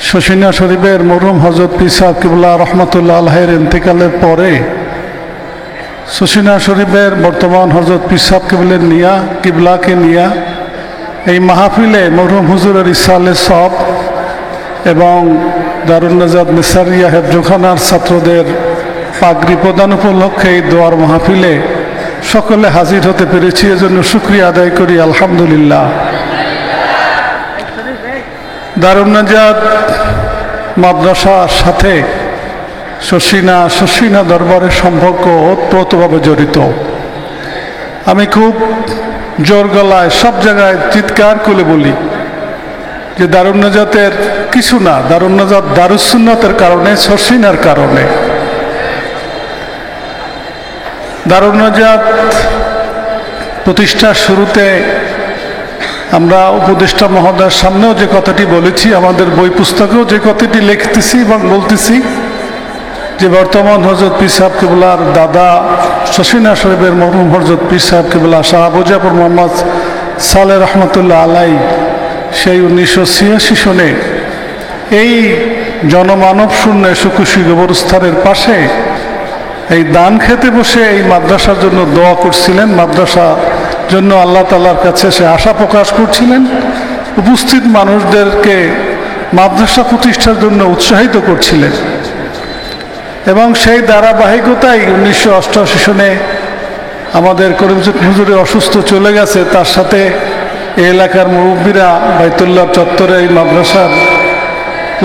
শশিনা শরীফের মরহুম হযরত পীর সাহেব কিবলা রহমতুল্লাহ আলাইহির ইন্তেকালের পরে শশিনা শরীফের বর্তমান হযরত পীর সাহেব কিবলাকে নিয়া এই মাহফিলে মরহুম হুজুরের ইসালে সব এবং দারুন নাজাত নিসারিয়া হেফজখানার ছাত্রদের পাগড়ি প্রদান উপলক্ষে এই দোয়ার মাহফিলে সকলে হাজির হতে পেরেছি, এজন্য শুকরিয়া আদায় করি আলহামদুলিল্লাহ। দারুন নাজাত মাদ্রাসার সাথে শশিনা দরবারের সম্পর্ক ওতপ্রোতভাবে জড়িত। আমি খুব জোর গলায় সব জায়গায় চিৎকার করে বলি যে দারুন নাজাতের কিছু না, দারুন নাজাত দারুস সুন্নাতের কারণে, শশিনার কারণে। দারুন নাজাত প্রতিষ্ঠার শুরুতে আমরা উপদেষ্টা মহোদয়ের সামনেও যে কথাটি বলেছি, আমাদের বই পুস্তকেও যে কথাটি লিখতেছি এবং বলতেছি যে বর্তমান হযরত পীর সাহেব কিবলার দাদা শশিনা শরীফের মরহুম হযরত পীর সাহেব কিবলা শাহ আবু জাফর মোহাম্মদ সালেহ রহমতুল্লাহ আলাই সেই 1986 সনে এই জনমানব শূন্য সুকুশি গোবরস্থানের পাশে এই দান খেতে বসে এই মাদ্রাসার জন্য দোয়া করছিলেন, মাদ্রাসার জন্য আল্লাহ তাআলার কাছে সে আশা প্রকাশ করছিলেন, উপস্থিত মানুষদেরকে মাদ্রাসা প্রতিষ্ঠার জন্য উৎসাহিত করছিলেন। এবং সেই ধারাবাহিকতায় 1988 সনে আমাদের করিমচন্দ হুজুরে অসুস্থ চলে গেছে, তার সাথে এই এলাকার মুরব্বীরা বাইতুল্লাহ চত্বরে এই মাদ্রাসার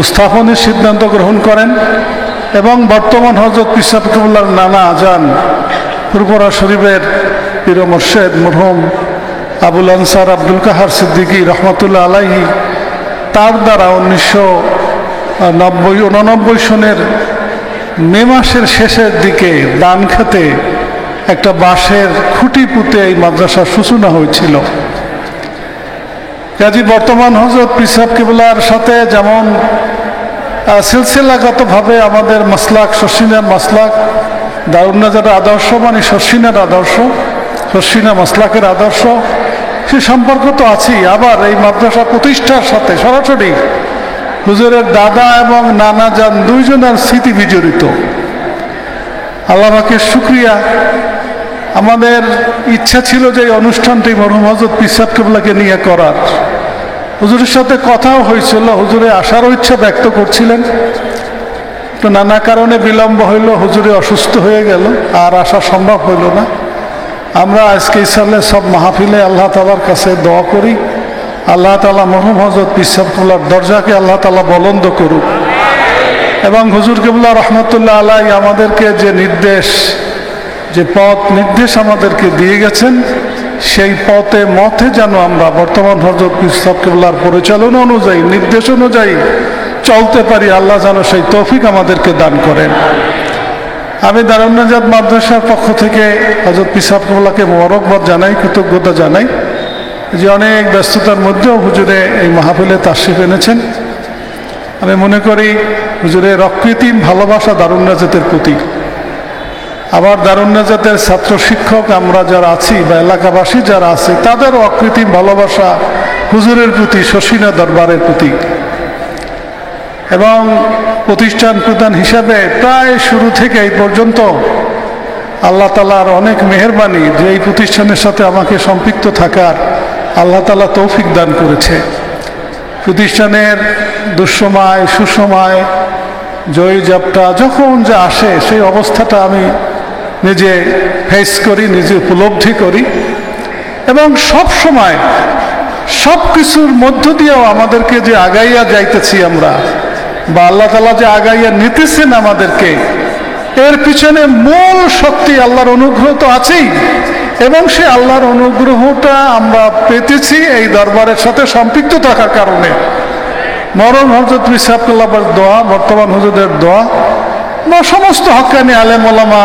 স্থাপনের সিদ্ধান্ত গ্রহণ করেন এবং বর্তমান হযরত পীর সাহেব কিবলার নানা আজান ফুরফুরা শরীফের পীর মুর্শেদ মরহুম আবুল আনসার আব্দুল কাহার সিদ্দিকী রহমতুল্লাহ আলাইহি তার দ্বারা 1989 সনের মে মাসের শেষের দিকে দান খেতে একটা বাঁশের খুঁটি পুঁতে এই মাদ্রাসার সূচনা হয়েছিল। কাজী বর্তমান হযরত পীর সাহেব কিবলার সাথে যেমন সিলসিলাগতভাবে আমাদের মাসলাক শশিনার মাসলাক, দারুন নাজাতের আদর্শ মানে শশিনার আদর্শ, শশিনা মাসলাকের আদর্শ, সে সম্পর্ক তো আছেই। আবার এই মাদ্রাসা প্রতিষ্ঠার সাথে সরাসরি হুজুরের দাদা এবং নানা যান দুইজনের স্মৃতি বিজড়িত। আল্লাহ পাকের শুকরিয়া, আমাদের ইচ্ছা ছিল যে এই অনুষ্ঠানটি মরহুম হযরত পীর সাহেব কিবলাকে নিয়ে করার। হুজুরের সাথে কথাও হয়েছিল, হুজুরে আসারও ইচ্ছা ব্যক্ত করছিলেন, তো নানা কারণে বিলম্ব হইল, হুজুরে অসুস্থ হয়ে গেল, আর আসা সম্ভব হইল না। আমরা আজকে ইসালে সব মাহফিলে আল্লাহ তাআলার কাছে দোয়া করি, আল্লাহ তাআলা মরহুম হযরত পীর সাহেব কিবলার দরজাকে আল্লাহ তাআলা বুলন্দ করুক এবং হুজুর কিবলা রহমতুল্লাহ আলাইহি আমাদেরকে যে নির্দেশ, যে পথ নির্দেশ আমাদেরকে দিয়ে গেছেন, সেই মতে যেন আমরা বর্তমান হযরত পীর সাহেব কিবলার পরিচালনা অনুযায়ী, নির্দেশ অনুযায়ী চলতে পারি। আল্লাহ যেন সেই তৌফিক আমাদেরকে দান করেন। আমি দারুন নাজাত মাদ্রাসার পক্ষ থেকে হযরত পীর সাহেব কিবলাকে মোবারকবাদ জানাই, কৃতজ্ঞতা জানাই যে অনেক ব্যস্ততার মধ্যেও হুজুরে এই মাহফিলে তাশরিফ এনেছেন। আমি মনে করি হুজুরের অকৃত্রিম ভালোবাসা দারুন নাজাতের প্রতীক। আবার দারুন নাজাতের ছাত্র শিক্ষক আমরা যারা আছি বা এলাকাবাসী যারা আছে, তাদেরও অকৃত্রিম ভালোবাসা হুজুরের প্রতি, শশিনা দরবারের প্রতি। এবং প্রতিষ্ঠান প্রধান হিসাবে প্রায় শুরু থেকে এই পর্যন্ত আল্লাহ তাআলার অনেক মেহেরবানি যে এই প্রতিষ্ঠানের সাথে আমাকে সম্পৃক্ত থাকার আল্লাহ তাআলা তৌফিক দান করেছে। প্রতিষ্ঠানের দুঃসময় সুসময় জয়ী জাপটা যখন যে আসে, সেই অবস্থাটা আমি নিজে ফেস করি, নিজে উপলব্ধি করি এবং সব সময় সব কিছুর মধ্য দিয়েও আমাদেরকে যে আগাইয়া যাইতেছি আমরা, বা আল্লাহ তাআলা যে আগাইয়া নিতেছেন আমাদেরকে, এর পিছনে মূল শক্তি আল্লাহর অনুগ্রহ তো আছেই এবং সে আল্লাহর অনুগ্রহটা আমরা পেতেছি এই দরবারের সাথে সম্পৃক্ত থাকার কারণে। মরহুম হযরত পীর সাহেব কিবলার দোয়া, বর্তমান হুজুরের দোয়া বা সমস্ত হক্কানি আলেম ওলামা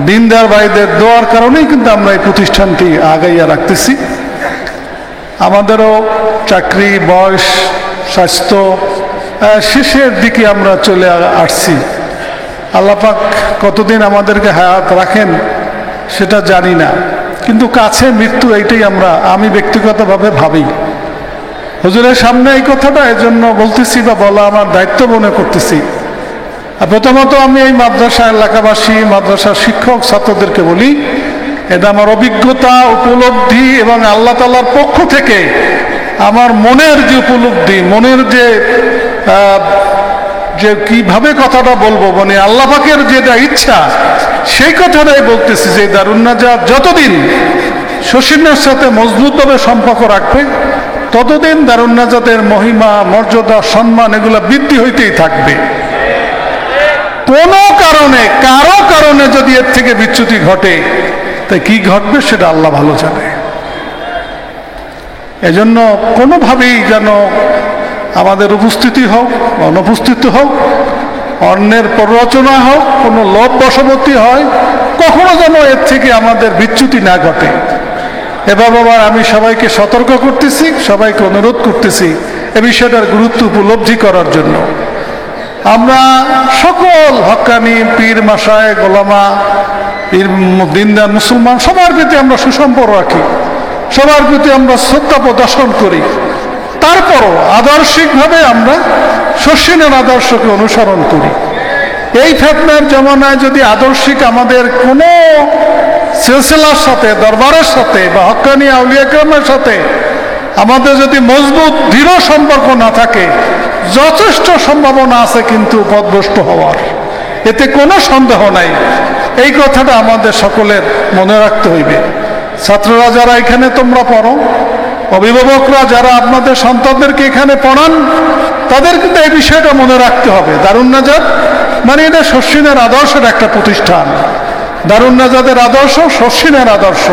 দিনদার ভাইদের দোয়ার কারণেই কিন্তু আমরা এই প্রতিষ্ঠানটি আগাইয়া রাখতেছি। আমাদেরও চাকরি, বয়স, স্বাস্থ্য শেষের দিকে আমরা চলে আসছি। আল্লাহ পাক কতদিন আমাদেরকে হায়াত রাখেন সেটা জানি না, কিন্তু কাছে মৃত্যু, এইটাই আমি ব্যক্তিগতভাবে ভাবি। হুজুরের সামনে এই কথাটা এজন্য বলতেছি বা বলা আমার দায়িত্ব মনে করতেছি। আর প্রথমত আমি এই মাদ্রাসা এলাকাবাসী, মাদ্রাসার শিক্ষক ছাত্রদেরকে বলি, এটা আমার অভিজ্ঞতা, উপলব্ধি এবং আল্লাহ তাআলার পক্ষ থেকে আমার মনের যে উপলব্ধি, মনের যে কিভাবে কথাটা বলবো, মানে আল্লাহ পাকের যেটা ইচ্ছা সেই কথাটাই বলতেছি যে দারুন নাজাত যতদিন শশীনের সাথে মজবুতভাবে সম্পর্ক রাখবে ততদিন দারুন নাজাতের মহিমা, মর্যাদা, সম্মান এগুলো বৃদ্ধি হইতেই থাকবে। কোনো কারণে, কারো কারণে যদি এর থেকে বিচ্যুতি ঘটে, তাই কি ঘটবে সেটা আল্লাহ ভালো জানে। এজন্য কোনোভাবেই যেন আমাদের উপস্থিতি হোক, অনুপস্থিতি হোক, অন্যের প্ররোচনা হোক, কোনো লোভ বশবর্তী হয়, কখনো যেন এর থেকে আমাদের বিচ্যুতি না ঘটে। এবার বাবা আমি সবাইকে সতর্ক করতেছি, সবাইকে অনুরোধ করতেছি এ বিষয়টার গুরুত্ব উপলব্ধি করার জন্য। আমরা সকল হক্কানি পীর মাশায়েখ ওলামা, পীর দিনদার মুসলমান সবার প্রতি আমরা সুসম্পর্ক রাখি, সবার প্রতি আমরা শ্রদ্ধা প্রদর্শন করি। তারপরও আদর্শিকভাবে আমরা শশীনের আদর্শকে অনুসরণ করি। এই ফেতনার জমানায় যদি আদর্শিক আমাদের কোনো সিলসিলার সাথে, দরবারের সাথে বা হক্কানি আউলিয়া কেরামের সাথে আমাদের যদি মজবুত দৃঢ় সম্পর্ক না থাকে, যথেষ্ট সম্ভাবনা আছে কিন্তু পথভ্রষ্ট হওয়ার, এতে কোনো সন্দেহ নাই। এই কথাটা আমাদের সকলের মনে রাখতে হইবে। ছাত্ররা যারা এখানে তোমরা পড়ো, অভিভাবকরা যারা আপনাদের সন্তানদেরকে এখানে পড়ান, তাদের কিন্তু এই বিষয়টা মনে রাখতে হবে। দারুন নাজাত মানে এটা শশীনের আদর্শের একটা প্রতিষ্ঠান। দারুন নাজাতের আদর্শ শশীনের আদর্শ।